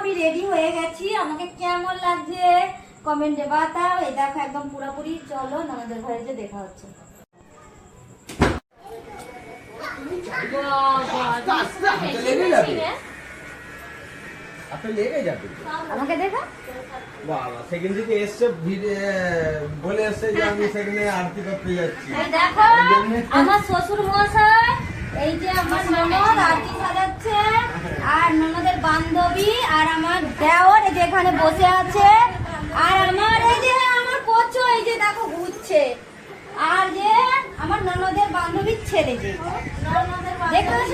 আমি রেডি হয়ে গেছি, আমাকে কেমন লাগছে কমেন্টে বাতাও। এই দেখো একদম পুরোপুরি। চলো আমাদের ঘরে যে দেখা হচ্ছে। আমাকে দেখা বাবা সেখান থেকে এসছে বলে এসছে যে আমি সেখানে আরতি করতে যাচ্ছি। দেখো আমার শ্বশুর মশাই, এই যে আমার ননদ আরতি সাজাচ্ছে, আর ননদের বান্ধবী আর আমার দেওর এই যে এখানে বসে আছে, আর আমার এই যে আমার কোচো এই যে দেখো ঘুরছে, আর যে আমার ননদের বান্ধবীর ছেলে যে দেখতে পাচ্ছ।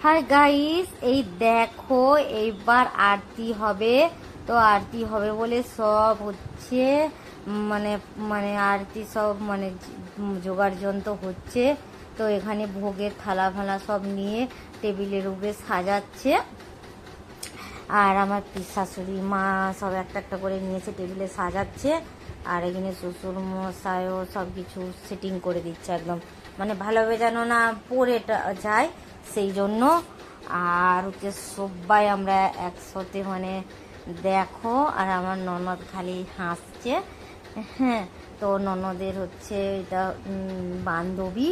হাই গাইস, এই দেখো এইবার আরতি হবে। তো আরতি হবে বলে সব হচ্ছে মানে মানে আরতি সব মানে জোগাড় যন্ত্র হচ্ছে। তো এখানে ভোগের থালা ফালা সব নিয়ে টেবিলের উপরে সাজাচ্ছে, আর আমার শাশুড়ি মা সব একটা একটা করে নিয়েছে টেবিলে সাজাচ্ছে, আর এখানে শ্বশুর মশাইও সব কিছু সেটিং করে দিচ্ছে একদম, মানে ভালোভাবে যেন না পড়ে যায় সেই জন্য। আর হচ্ছে সবাই আমরা একসাথে মানে দেখো, আর আমার ননদ খালি হাসছে। হ্যাঁ, তো ননদের হচ্ছে এটা বান্ধবী।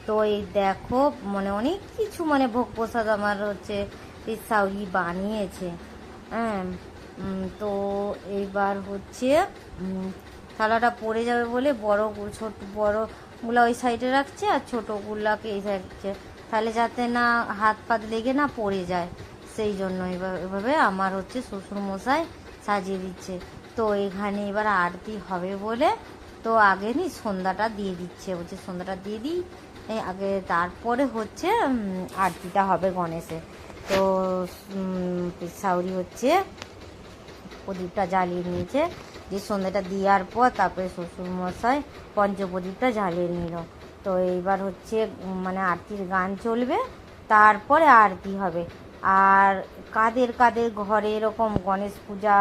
তো এই দেখো মানে অনেক কিছু মানে ভোগ প্রসাদ আমার হচ্ছে পিসাউরি বানিয়েছে। হ্যাঁ, তো এইবার হচ্ছে থালাটা পড়ে যাবে বলে ছোট বড়গুলা ওই সাইডে রাখছে, আর ছোটোগুলাকে এই সাইড রাখছে, তাহলে যাতে না হাত পাত লেগে না পড়ে যায়, সেই জন্য এভাবে আমার হচ্ছে শ্বশুরমশাই সাজিয়ে দিচ্ছে। তো এখানে এবার আরতি হবে বলে তো আগে নি সন্ধ্যাটা দিয়ে দিচ্ছে, বলছে সন্ধ্যাটা দিয়ে দিই আগে, তারপরে হচ্ছে আরতিটা হবে গণেশে। তো সাউরি হচ্ছে প্রদীপটা জ্বালিয়ে নিয়েছে, যে সন্ধ্যাটা দেওয়ার পর তারপরে শ্বশুরমশাই পঞ্চপ্রদীপটা জ্বালিয়ে নিল। তো এইবার হচ্ছে মানে আরতির গান চলবে, তারপরে আরতি হবে। আর কাদের কাদের ঘরে এরকম গণেশ পূজা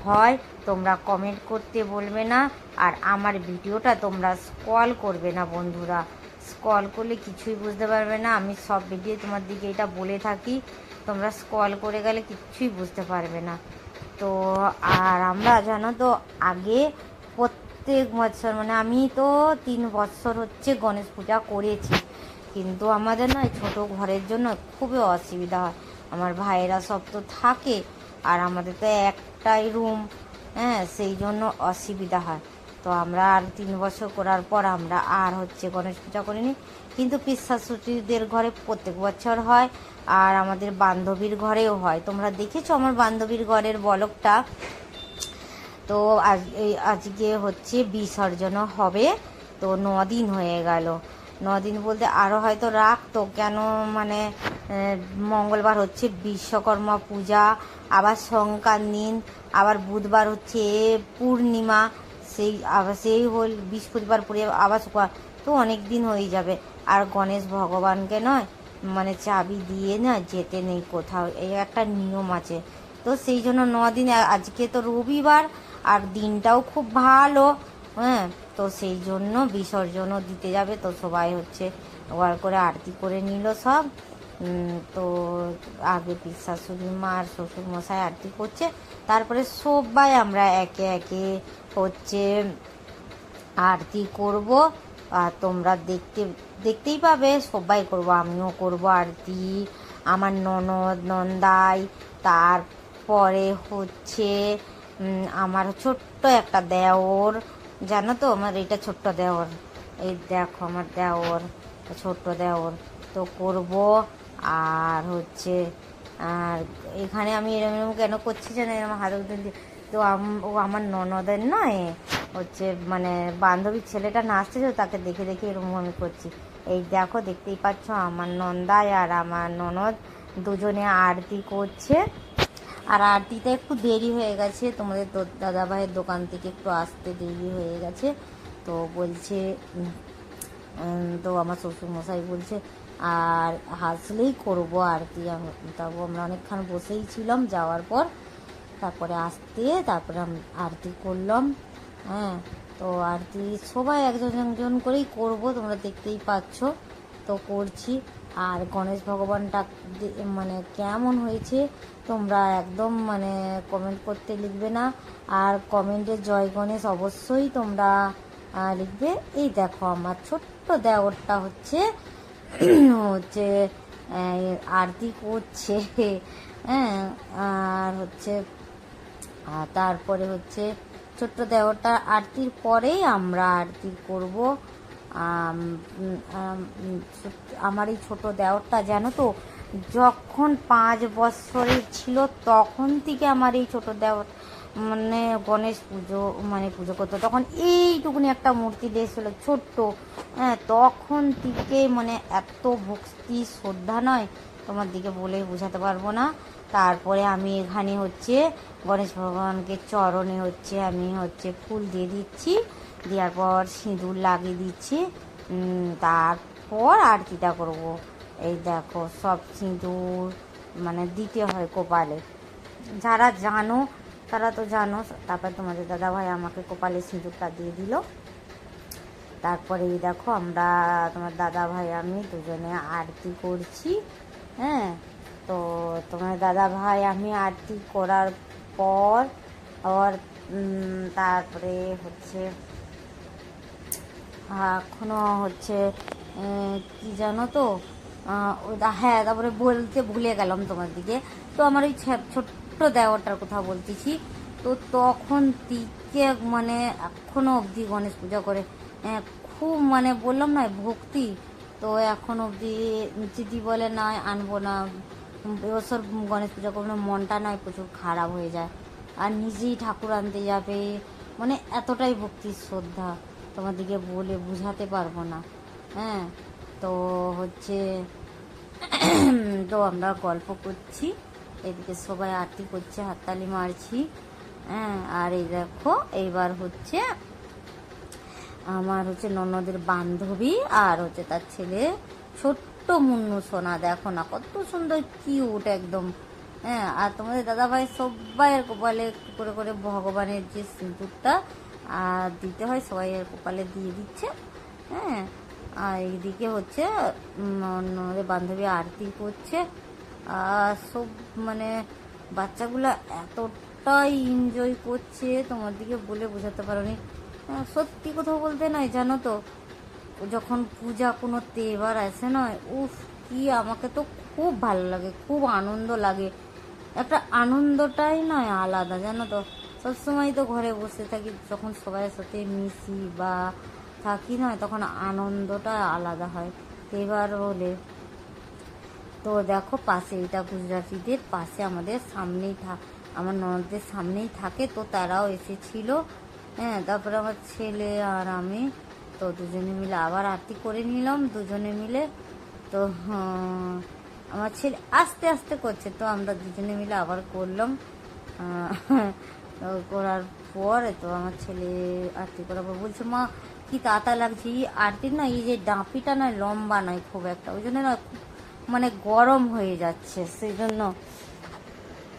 হয় তোমরা কমেন্ট করতে বলবে না, আর আমার ভিডিওটা তোমরা স্ক্রল করবে না বন্ধুরা, স্ক্রল করলে কিছুই বুঝতে পারবে না। আমি সব ভিডিও তোমার দিকে এটা বলে থাকি, তোমরা স্ক্রল করে গেলে কিছুই বুঝতে পারবে না। তো আর আমরা জানো তো আগে প্রত্যেক বছর মানে আমি তো 3 বছর হচ্ছে গণেশ পূজা করেছি, কিন্তু আমাদের না ছোটো ঘরের জন্য খুবই অসুবিধা হয়। আমার ভাইয়েরা সব তো থাকে, আর আমাদের তো একটাই রুম, হ্যাঁ, সেই জন্য অসুবিধা হয়। তো আমরা আর 3 বছর করার পর আমরা আর হচ্ছে গণেশ পূজা করিনি, কিন্তু পিসাশুটিদের ঘরে প্রত্যেক বছর হয়, আর আমাদের বান্ধবীর ঘরেও হয়। তোমরা দেখেছো আমার বান্ধবীর ঘরের বলকটা। তো আজকে হচ্ছে বিসর্জনও হবে। তো 9 দিন হয়ে গেল, 9 দিন বলতে আরও হয়তো রাখতো, কেন মানে মঙ্গলবার হচ্ছে বিশ্বকর্মা পূজা, আবার সংক্রান্তি, আবার বুধবার হচ্ছে পূর্ণিমা, সেই হল বৃহস্পতিবার পরে আবার শুক্রবার, তো অনেক দিন হয়ে যাবে। আর গণেশ ভগবানকে নয় মানে চাবি দিয়ে না যেতে নেই কোথাও, এই একটা নিয়ম আছে। তো সেই জন্য 9 দিন, আজকে তো রবিবার আর দিনটাও খুব ভালো, হ্যাঁ, তো সেই জন্য বিসর্জনও দিতে যাবে। তো সবাই হচ্ছে ওয়ার করে আরতি করে নিল সব। তো আগে শাশুড়ি মা আর শ্বশুরমশাই আরতি করছে, তারপরে সবাই আমরা একে একে হচ্ছে আরতি করব। আর তোমরা দেখতেই পাবে, সবাই করব, আমিও করব আরতি, আমার ননদ নন্দাই, তারপরে হচ্ছে আমার ছোট্ট একটা দেওর, জানো তো আমার এটা ছোট্ট দেওর, এই দেখো আমার দেওর, ছোট্ট দেওর, তো করব। আর হচ্ছে আর এখানে আমি এরকম কেন করছি জানো, আমার হাতে তো ও আমার ননদের নয় হচ্ছে মানে বান্ধবীর ছেলেটা নাচছে, তো তাকে দেখে দেখে এরকম আমি করছি। এই দেখো দেখতেই পাচ্ছ আমার নন্দায় আর আমার ননদ দুজনে আরতি করছে। আর আরতিতে একটু দেরি হয়ে গেছে, তোমাদের দাদাভাইয়ের দোকান থেকে একটু আসতে দেরি হয়ে গেছে। তো বলছে তো আমার শ্বশুরমশাই বলছে আর হাসলেই করবো আরতি। তারপর আমরা অনেকক্ষণ বসেই ছিলাম, যাওয়ার পর তারপরে তারপরে আরতি করলাম। হ্যাঁ, তো আরতি সবাই একজন একজন করেই করব, তোমরা দেখতেই পাচ্ছ, তো করছি। আর গণেশ ভগবানটা মানে কেমন হয়েছে তোমরা একদম মানে কমেন্ট করতে লিখবে না, আর কমেন্টে জয় গণেশ অবশ্যই তোমরা লিখবে। এই দেখো আমার ছোট্ট দেওরটা হচ্ছে হচ্ছে আরতি করছে, হ্যাঁ। আর হচ্ছে তারপরে হচ্ছে ছোট্ট দেওরটা আরতির পরেই আমরা আরতি করব। আমার এই ছোট দেওরটা জানো তো, যখন 5 বছরের ছিল তখন থেকে আমার এই ছোট দেওর মানে গণেশ পুজো মানে পুজো করতো। তখন এইটুকুনি একটা মূর্তি দিয়েছিল ছোট্ট, হ্যাঁ, তখন থেকে মানে এত ভক্তি শ্রদ্ধা নয় তোমার দিকে বলে বোঝাতে পারবো না। তারপরে আমি এখানে হচ্ছে গণেশ ভগবানকে চরণে হচ্ছে আমি হচ্ছে ফুল দিয়ে দিচ্ছি, দেওয়ার পর সিঁদুর লাগিয়ে দিচ্ছি। তারপর আরতিটা করব। এই দেখো সব সিঁদুর মানে দিতে হয় কপালে, যারা জানো তারা তো জানো। তারপর তোমাদের দাদাভাই আমাকে কপালে সিঁদুরটা দিয়ে দিল। তারপরে এই দেখো আমরা তোমার দাদাভাই আমি দুজনে আরতি করছি, হ্যাঁ। তো তোমার দাদাভাই আমি আরতি করার পর আবার তারপরে হচ্ছে এখনো হচ্ছে কি জানো তো, হ্যাঁ, তারপরে বলতে ভুলে গেলাম তোমার দিকে। তো আমার ওই ছোট্ট দেওয়াটার কথা বলতেছি। তো তখন থেকে মানে এখনো অবধি গণেশ পূজা করে, খুব মানে বললাম না ভক্তি। তো এখন অবধি দিদি বলে নয় আনবো না, এবছর গণেশ পূজা করবো না, মনটা নয় প্রচুর খারাপ হয়ে যায়। আর নিজেই ঠাকুর আনতে যাবে, মানে এতটাই ভক্তি শ্রদ্ধা তোমাদেরকে বলে বুঝাতে পারবো না, হ্যাঁ। তো হচ্ছে তো আমরা গল্প করছি, এদিকে সবাই আরতি করছে, হাততালি মারছি, হ্যাঁ। আর এই দেখো এইবার হচ্ছে আমার হচ্ছে ননদের বান্ধবী আর হচ্ছে তার ছেলে ছোট্ট মুন্নু সোনা, দেখো না কত সুন্দর কিউট একদম, হ্যাঁ। আর তোমাদের দাদাভাই সবাইয়ের কপালে একটু করে করে ভগবানের যে সিঁদুরটা দিতে হয় সবাইয়ের কপালে দিয়ে দিচ্ছে, হ্যাঁ। আর এইদিকে হচ্ছে ননদের বান্ধবী আরতি করছে। আর সব মানে বাচ্চাগুলো এতটাই এনজয় করছে তোমার দিকে বলে বোঝাতে পারোনি। সত্যি কথা বলতে নয় জানো তো, যখন পূজা কোনো তেবার আসে নয়, উফ কি আমাকে তো খুব ভালো লাগে, খুব আনন্দ লাগে। একটা আনন্দটাই নয় আলাদা জানো তো। সবসময় তো ঘরে বসে থাকি, যখন সবার সাথে মিশি বা থাকি নয় তখন আনন্দটা আলাদা হয় তেবার হলে। তো দেখো পাশে এটা গুজরাটিদের পাশে আমাদের সামনেই আমার ননদের সামনেই থাকে, তো তারাও এসেছিল, হ্যাঁ। তারপরে আমার ছেলে আর আমি তো দুজনে মিলে আবার আরতি করে নিলাম দুজনে মিলে। তো আমার ছেলে আস্তে আস্তে করছে, তো আমরা দুজনে মিলে আবার করলাম। করার পর তো আমার ছেলে আরতি করার পর বলছে মা কি তাতা লাগছে, এই আরতির না এই যে ডাঁপিটা নয় লম্বা নয় খুব একটা, ওই জন্য না মানে গরম হয়ে যাচ্ছে, সেই জন্য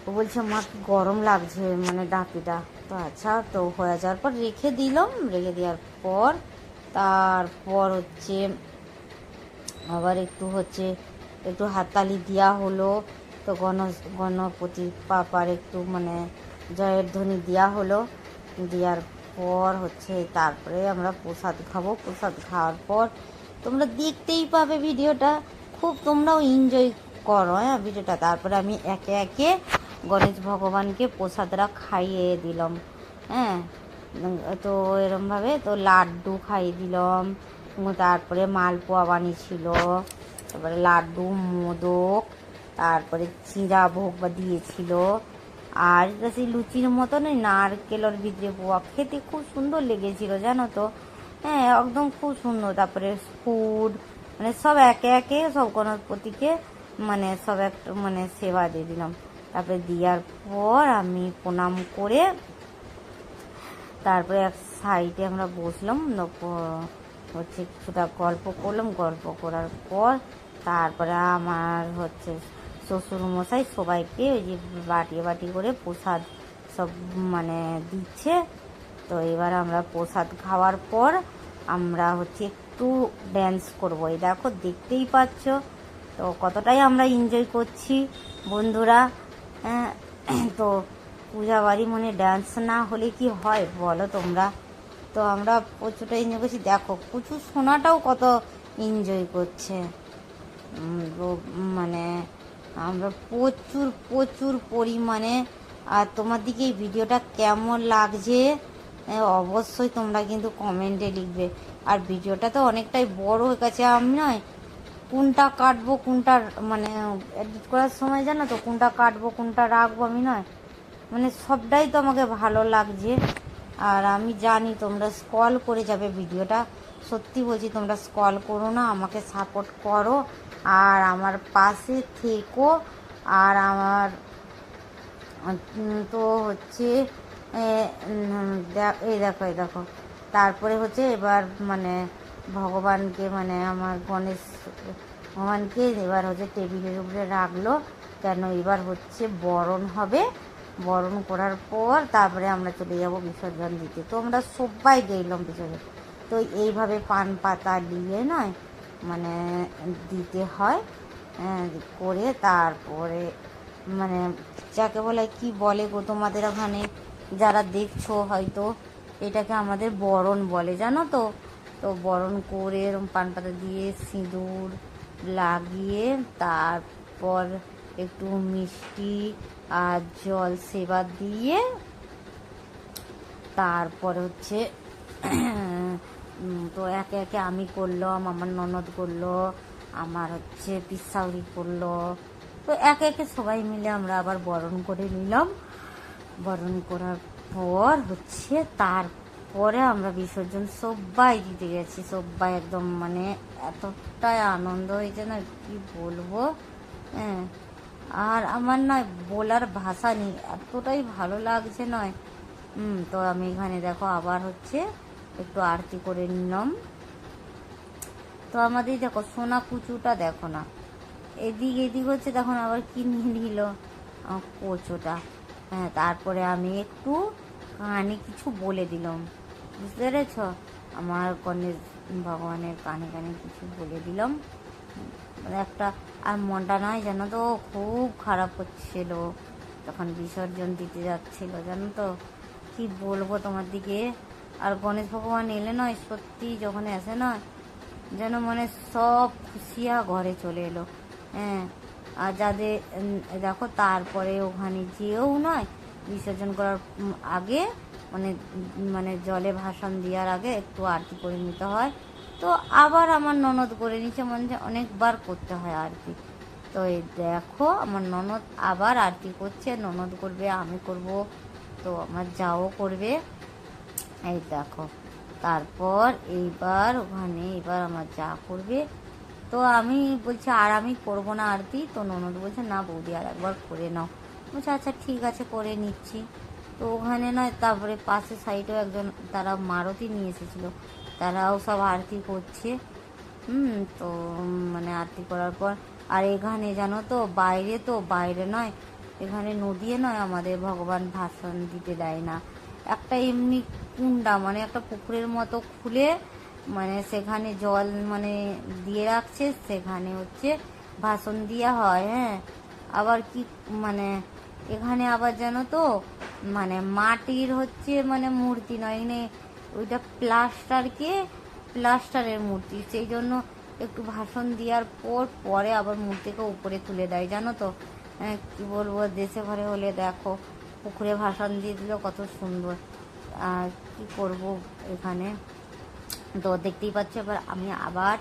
ও বলছে মা কি গরম লাগছে মানে ডাঁপিটা। তো আচ্ছা, তো হয়ে যাওয়ার পর রেখে দিলাম, রেখে দেওয়ার পর তারপর হচ্ছে আবার একটু হাততালি দেওয়া হলো। তো গণপতির পাপার একটু মানে জয়ের ধ্বনি দেওয়া হলো, দেওয়ার পর হচ্ছে তারপরে আমরা প্রসাদ খাবো। প্রসাদ খাওয়ার পর তোমরা দেখতেই পাবে ভিডিওটা, খুব তোমরাও এনজয় করো হ্যাঁ ভিডিওটা। তারপরে আমি একে একে গণেশ ভগবানকে প্রসাদরা খাইয়ে দিলাম, হ্যাঁ। তো এরমভাবে তো লাড্ডু খাইয়ে দিলাম, তারপরে মালপোয়া বানিয়েছিল, তারপরে লাড্ডু মোদক, তারপরে চিঁড়া ভোগ দিয়েছিল। আর সেই লুচির মতন ওই নারকেলের ভিতরে পোয়া, খেতে খুব সুন্দর লেগেছিল জানো তো, হ্যাঁ একদম খুব সুন্দর। তারপরে ফুড মানে সব একে একে সব গণপতিকে মানে সব একটা মানে সেবা দিয়ে দিলাম। তারপরে দেওয়ার পর আমি প্রণাম করে তারপরে এক সাইডে আমরা বসলাম, হচ্ছে কিছুটা গল্প করলাম। গল্প করার পর তারপরে আমার হচ্ছে শ্বশুরমশাই সবাইকে ওই যে বাটি বাটি করে প্রসাদ সব মানে দিচ্ছে। তো এবার আমরা প্রসাদ খাওয়ার পর আমরা হচ্ছে একটু ড্যান্স করবো। এই দেখো দেখতেই পাচ্ছ তো কতটাই আমরা এনজয় করছি বন্ধুরা। হ্যাঁ, তো পূজা বাড়ি মানে ডান্স না হলে কি হয় বলো তোমরা। তো আমরা প্রচুরটা এনজয় করছি, দেখো কুচু সোনাটাও কত এনজয় করছে। তো মানে আমরা প্রচুর প্রচুর পরিমাণে। আর তোমার দিকে এই ভিডিওটা কেমন লাগছে অবশ্যই তোমরা কিন্তু কমেন্টে লিখবে। আর ভিডিওটা তো অনেকটাই বড় হয়ে গেছে, আমি নয় কোনটা কাটবো কোনটা মানে এডিট করার সময় জানো তো কোনটা কাটবো কোনটা রাখবো আমি নয় মানে সবটাই তো আমাকে ভালো লাগছে। আর আমি জানি তোমরা স্ক্রল করে যাবে ভিডিওটা, সত্যি বলছি তোমরা স্ক্রল করো না, আমাকে সাপোর্ট করো আর আমার পাশে থেকো। আর আমার তো হচ্ছে এই দেখো এই দেখো। তারপরে হচ্ছে এবার মানে ভগবানকে মানে আমার গণেশ ভগবানকে এবার হচ্ছে টেবিলের উপরে রাখলো, কেন এবার হচ্ছে বরণ হবে। বরণ করার পর তারপরে আমরা চলে যাব বিসর্জন দিতে। তো আমরা সবাই গেলাম বিসর্জন। তো এইভাবে পান পাতা দিয়ে নয় মানে দিতে হয় করে তারপরে মানে যাকে বলে কি বলে গো তোমাদের ওখানে যারা দেখছো হয়তো এটাকে আমাদের বরণ বলে জানো তো। তো বরণ করে এরকম পান পাতা দিয়ে সিঁদুর লাগিয়ে তারপর একটু মিষ্টি আর জল সেবা দিয়ে তারপরে হচ্ছে তো একে একে আমি করলাম, আমার ননদ করলো, আমার হচ্ছে পিসাউরি করলো। তো একে একে সবাই মিলে আমরা আবার বরণ করে নিলাম। বরণ করার পর হচ্ছে তারপরে আমরা বিসর্জন সবাই দিতে গেছি। সবাই একদম মানে এতটাই আনন্দ হয়েছে না কি বলবো। হ্যাঁ, আর আমার নয় বলার ভাষা নেই, এতটাই ভালো লাগছে নয়। তো আমি এখানে দেখো আবার হচ্ছে একটু আরতি করে নিলাম। তো আমাদের দেখো সোনা কুচুটা দেখো না, এদিক এদিক হচ্ছে তখন আবার কি নিয়ে নিল কোচোটা। হ্যাঁ, তারপরে আমি একটু কানে কিছু বলে দিলাম, বুঝতে পেরেছ, আমার গণেশ ভগবানের কানে কানে কিছু বলে দিলাম মানে একটা। আর মনটা নয় জানো তো খুব খারাপ হচ্ছিল তখন বিসর্জন দিতে যাচ্ছিল জানো তো, কি বলবো তোমার দিকে। আর গণেশ ভগবান এলে নয় সত্যি যখন আসে নয় যেন মনে সব খুশিয়া ঘরে চলে এলো। হ্যাঁ, আর যাদের দেখো তারপরে ওখানে যেও নয় বিসর্জন করার আগে মানে মানে জলে ভাসন দেওয়ার আগে একটু আরতি করে নিতে হয়। তো আবার আমার ননদ করে নিচ্ছে, মানে অনেকবার করতে হয় আরতি। তো এই দেখো আমার ননদ আবার আরতি করছে, ননদ করবে আমি করব, তো আমার যাও করবে। এই দেখো তারপর এইবার ওখানে এবার আমার যা করবে। তো আমি বলছি আর আমি করবো না আরতি। তো ননদ বলছে না বৌদি আর একবার করে নাও। বলছে আচ্ছা ঠিক আছে করে নিচ্ছি। তো ওখানে নয় তারপরে পাশে সাইডেও একজন তারা মারুতি নিয়ে এসেছিলো, তারাও সব আরতি করছে। তো মানে আরতি করার পর আর এখানে জানো তো বাইরে নয় এখানে নদীয়ে নয় আমাদের ভগবান ভাষণ দিতে দেয় না, একটা এমনি কুন্ডা মানে একটা পুকুরের মতো খুলে মানে সেখানে জল মানে দিয়ে রাখছে, সেখানে হচ্ছে ভাষণ দেওয়া হয়। হ্যাঁ, আবার কি মানে এখানে আবার জানো তো মানে মাটির হচ্ছে মানে মূর্তি নয়, এখানে ওইটা প্লাস্টারের মূর্তি, সেই জন্য একটু ভাষণ দেওয়ার পর পরে আবার মূর্তিকে উপরে তুলে দেয় জানো তো। হ্যাঁ, কি বলবো দেশে ঘরে হলে দেখো পুকুরে ভাষণ দিয়ে দিল কত সুন্দর। আর কি করব এখানে তো দেখতেই পাচ্ছ। এবার আমি আবার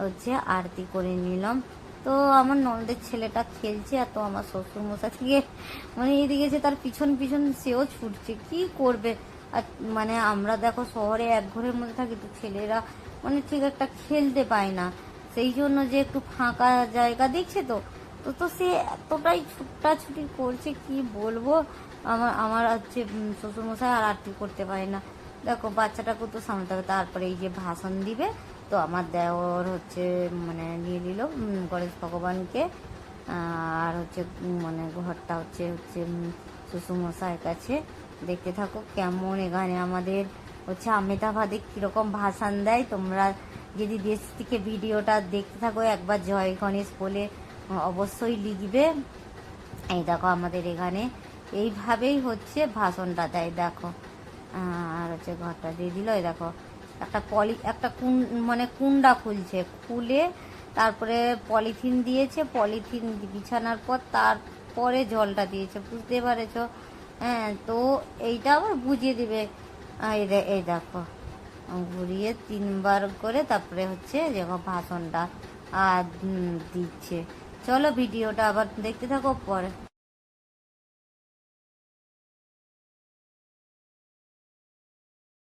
হচ্ছে আরতি করে নিলাম। তো আমার ননদের ছেলেটা খেলছে, আর তো আমার শ্বশুর মশাই থেকে মানে এদিকে যে তার পিছন পিছন সেও ছুটছে, কি করবে। আর মানে আমরা দেখো শহরে এক ঘরের মধ্যে থাকি, তো ছেলেরা মানে ঠিক একটা খেলতে পায় না, সেই জন্য যে একটু ফাঁকা জায়গা দেখছে তো তো তো সে এতটাই ছুটাছুটি করছে কি বলবো। আমার হচ্ছে শ্বশুরমশাই আর আরতি করতে পারে না, দেখো বাচ্চাটাকে তো সামলাতে হবে। তারপরে এই যে ভাষণ দিবে, তো আমার দেওর হচ্ছে মানে নিয়ে নিল গণেশ ভগবানকে। আর হচ্ছে মানে ঘরটা হচ্ছে হচ্ছে শ্বশুরমশাইয়ের কাছে। দেখতে থাকো কেমন এখানে আমাদের হচ্ছে আমেদাবাদে কীরকম ভাষণ দেয় তোমরা যদি দেশ থেকে ভিডিওটা দেখতে থাকো একবার জয় গণেশ বলে অবশ্যই লিখবে। এই দেখো আমাদের এখানে এইভাবেই হচ্ছে ভাষণটা দেয়। দেখো আর হচ্ছে ঘরটা দিয়ে দিল। এই দেখো একটা মানে কুন্ডা খুলছে, খুলে তারপরে পলিথিন দিয়েছে, পলিথিন বিছানার পর তারপরে জলটা দিয়েছে, বুঝতে পেরেছো? হ্যাঁ, তো এইটা আবার বুঝিয়ে দিবে। এই দেখো ঘুরিয়ে 3বার করে তারপরে হচ্ছে দেখো ভাষণটা আর দিচ্ছে। চলো ভিডিওটা আবার দেখতে থাকো পরে।